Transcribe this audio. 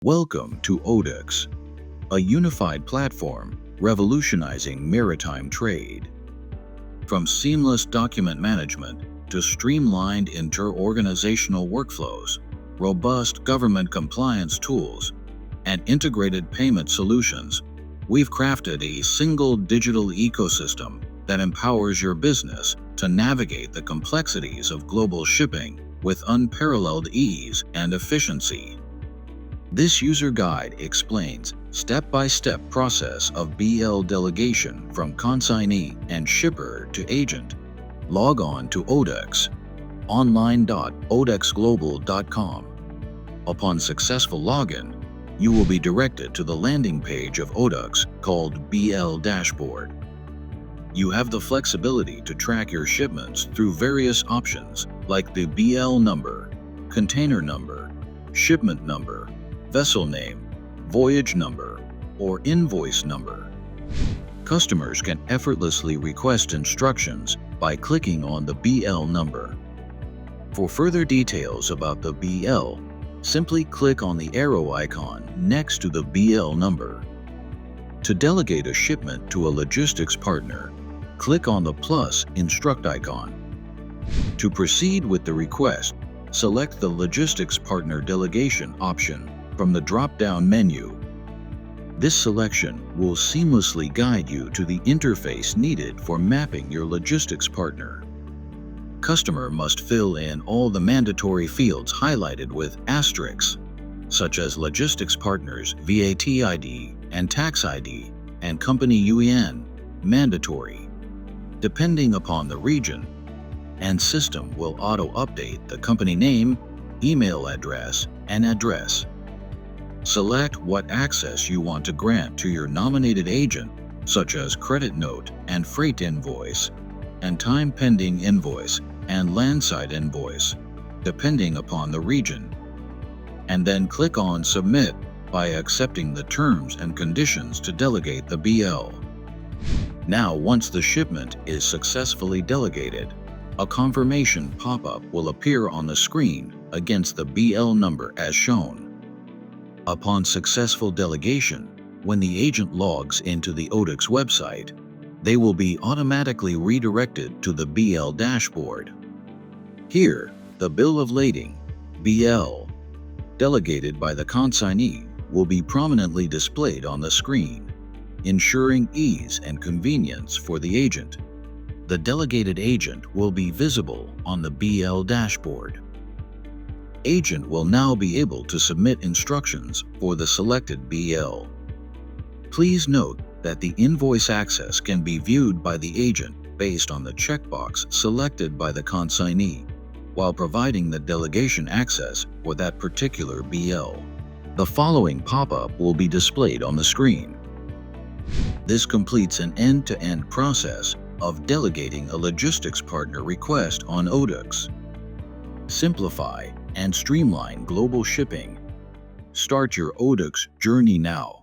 Welcome to ODeX, a unified platform revolutionizing maritime trade. From seamless document management to streamlined inter-organizational workflows, robust government compliance tools, and integrated payment solutions, we've crafted a single digital ecosystem that empowers your business to navigate the complexities of global shipping with unparalleled ease and efficiency. This user guide explains step-by-step process of BL delegation from consignee and shipper to agent. Log on to ODeX, online.odexglobal.com. Upon successful login, you will be directed to the landing page of ODeX called BL Dashboard. You have the flexibility to track your shipments through various options like the BL number, container number, shipment number, vessel name, voyage number, or invoice number. Customers can effortlessly request instructions by clicking on the BL number. For further details about the BL, simply click on the arrow icon next to the BL number. To delegate a shipment to a logistics partner, click on the plus instruct icon. To proceed with the request, select the Logistics Partner Delegation option from the drop-down menu. This selection will seamlessly guide you to the interface needed for mapping your logistics partner. Customer must fill in all the mandatory fields highlighted with asterisks, such as logistics partners VAT ID and tax ID and company UN, mandatory. Depending upon the region, and system will auto-update the company name, email address, and address. Select what access you want to grant to your nominated agent, such as credit note and freight invoice, and time pending invoice and landside invoice, depending upon the region. And then click on Submit by accepting the terms and conditions to delegate the BL. Now, once the shipment is successfully delegated, a confirmation pop-up will appear on the screen against the BL number as shown. Upon successful delegation, when the agent logs into the ODeX website, they will be automatically redirected to the BL dashboard. Here, the bill of lading, BL, delegated by the consignee will be prominently displayed on the screen, ensuring ease and convenience for the agent. The delegated agent will be visible on the BL dashboard. Agent will now be able to submit instructions for the selected BL. Please note that the invoice access can be viewed by the agent based on the checkbox selected by the consignee, while providing the delegation access for that particular BL. The following pop-up will be displayed on the screen. This completes an end-to-end process of delegating a logistics partner request on ODeX. Simplify and streamline global shipping. Start your ODeX journey now.